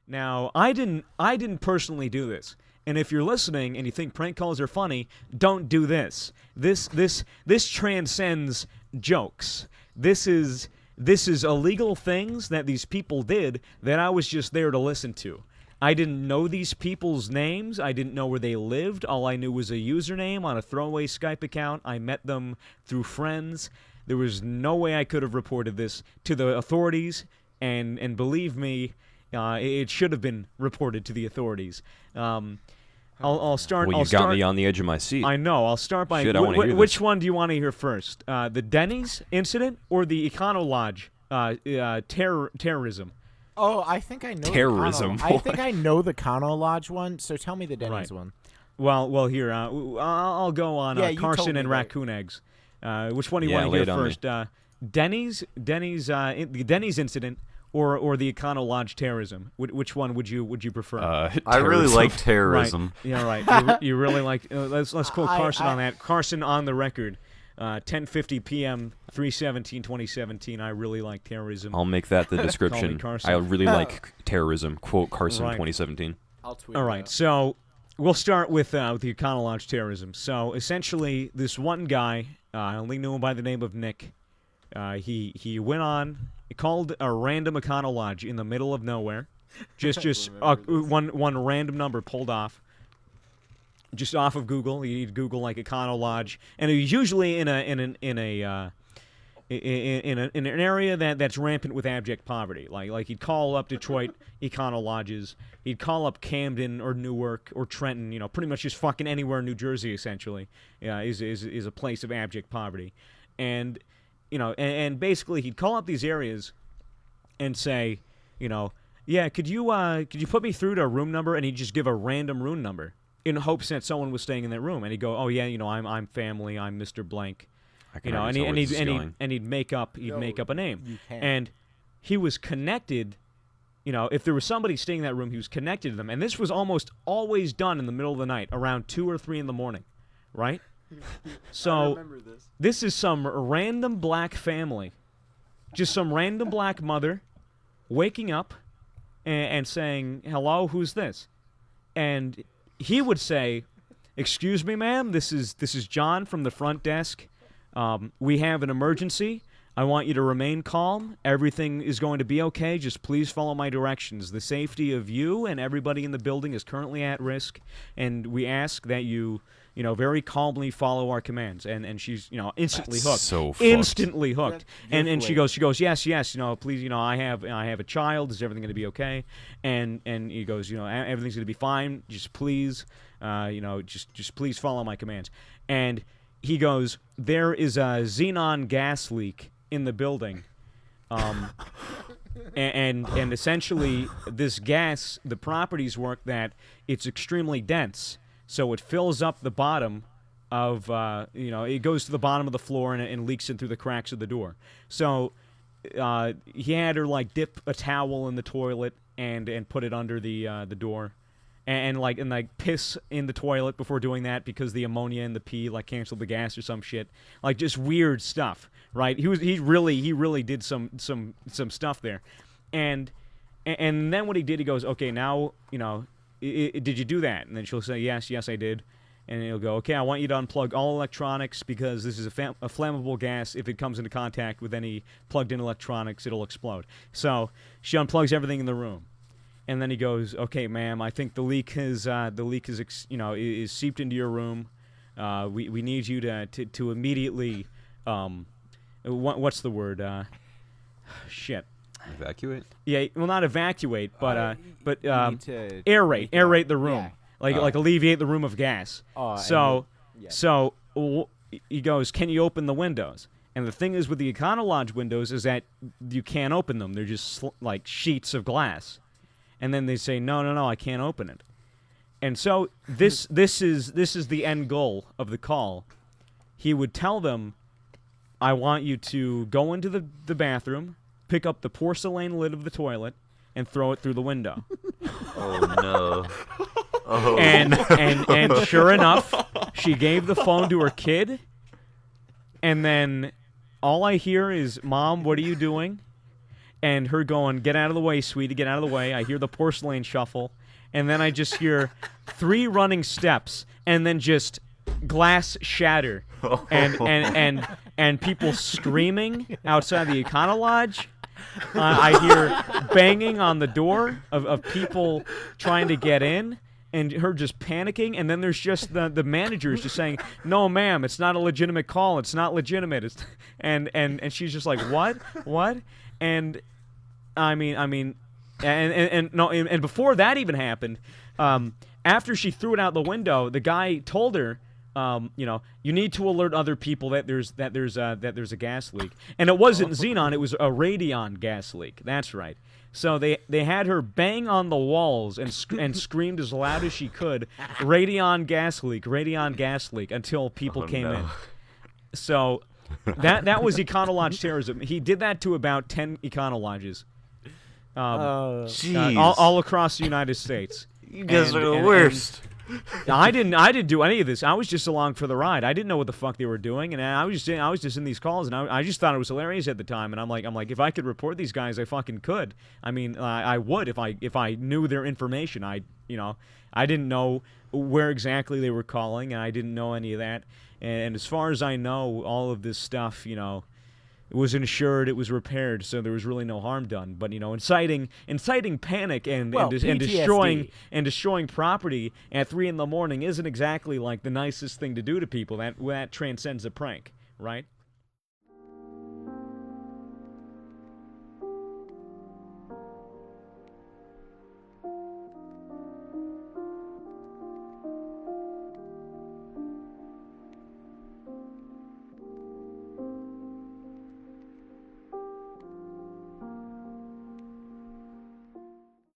Now, I didn't personally do this. And if you're listening and you think prank calls are funny, don't do this. This transcends jokes. This is illegal things that these people did that I was just there to listen to. I didn't know these people's names. I didn't know where they lived. All I knew was a username on a throwaway Skype account. I met them through friends. There was no way I could have reported this to the authorities, and believe me, it should have been reported to the authorities. I'll start. Well, you got me on the edge of my seat. I know. I'll start by. Shit, I wanna hear which this. one do you want to hear first? The Denny's incident or the EconoLodge terrorism? Oh, I think I know Terrorism. I think I know the EconoLodge one. So tell me the Denny's one. Well, here I'll go on Yeah, you told Carson me and that. Raccoon eggs. Which one do you Yeah, want lay to it hear on me. first? The Denny's incident or the EconoLodge terrorism? Which one would you prefer? I really terrorism. like terrorism. Right. Yeah, right. You really like. Let's quote Carson I- on that. Carson on the record. 10:50 p.m. 3/17/2017. I really like terrorism. I'll make that the description. Carson. I really like terrorism. Quote Carson, Right. 2017. I'll tweet. All right, so we'll start with the EconoLodge terrorism. So essentially, this one guy, I only knew him by the name of Nick. He went on, he called a random EconoLodge in the middle of nowhere, just one random number pulled off, just off of Google. You'd Google like EconoLodge, and it was usually in an area that's rampant with abject poverty. Like he'd call up Detroit EconoLodges, he'd call up Camden or Newark or Trenton. Pretty much just fucking anywhere in New Jersey essentially is a place of abject poverty, and and basically he'd call up these areas and say, yeah, could you put me through to a room number, and he'd just give a random room number in hopes that someone was staying in that room, and he'd go, oh yeah, I'm family, I'm Mr. Blank. I can already tell where this is going. He'd make up a name, you can't. and he was connected. If there was somebody staying in that room, he was connected to them, and this was almost always done in the middle of the night, around 2 or 3 in the morning, right? So this is some random black family, just some random black mother, waking up and saying, "Hello, who's this?" And he would say, "Excuse me, ma'am, this is John from the front desk. We have an emergency. I want you to remain calm. Everything is going to be okay. Just please follow my directions. The safety of you and everybody in the building is currently at risk, and we ask that you, very calmly follow our commands." And she's, instantly That's hooked. so fucked. Instantly hooked. That's And she goes, yes, please, I have a child. Is everything going to be okay? And he goes, everything's going to be fine. Just please, just please follow my commands. And he goes, there is a xenon gas leak in the building, and essentially this gas, the properties work that it's extremely dense, so it fills up the bottom of, it goes to the bottom of the floor and leaks in through the cracks of the door. So he had her dip a towel in the toilet and put it under the door. And piss in the toilet before doing that because the ammonia in the pee canceled the gas or some shit, just weird stuff, right? He really did some stuff there, and then what he did, he goes, okay, now did you do that? And then she'll say, yes I did, and he'll go, okay, I want you to unplug all electronics because this is a flammable gas. If it comes into contact with any plugged-in electronics, it'll explode. So she unplugs everything in the room. And then he goes, okay, ma'am, I think the leak is seeped into your room. We need you to immediately, what's the word? Shit. Evacuate? Yeah, well, not evacuate, but you need to aerate the room, Yeah. alleviate the room of gas. He goes, can you open the windows? And the thing is with the EconoLodge windows is that you can't open them. They're just sheets of glass. And then they say, no, I can't open it. And so this is the end goal of the call. He would tell them, I want you to go into the bathroom, pick up the porcelain lid of the toilet, and throw it through the window. Oh no. Oh. And sure enough, she gave the phone to her kid, and then all I hear is, Mom, what are you doing? and her going, "Get out of the way, sweetie, get out of the way." I hear the porcelain shuffle, and then I just hear 3 running steps, and then just glass shatter, and people screaming outside the EconoLodge. I hear banging on the door of people trying to get in, and her just panicking. And then there's just the managers just saying, "No, ma'am, it's not a legitimate call. It's not legitimate." And she's just like, "What?" And I mean, and before that even happened, after she threw it out the window, the guy told her, you need to alert other people that there's a gas leak. And it wasn't xenon, it was a radion gas leak. That's right. So they had her bang on the walls and screamed as loud as she could, radion gas leak, until people came in. So that was EconoLodge terrorism. He did that to about 10 EconoLodges, all across the United States. You guys are the worst. I didn't do any of this. I was just along for the ride. I didn't know what the fuck they were doing, and I was just in these calls, and I just thought it was hilarious at the time. And I'm like, if I could report these guys, I fucking could. I mean, I would if I knew their information. I didn't know where exactly they were calling, and I didn't know any of that. And as far as I know, all of this stuff, it was insured, it was repaired, so there was really no harm done. But inciting panic and destroying property at 3 a.m. isn't exactly like the nicest thing to do to people. That transcends a prank, right?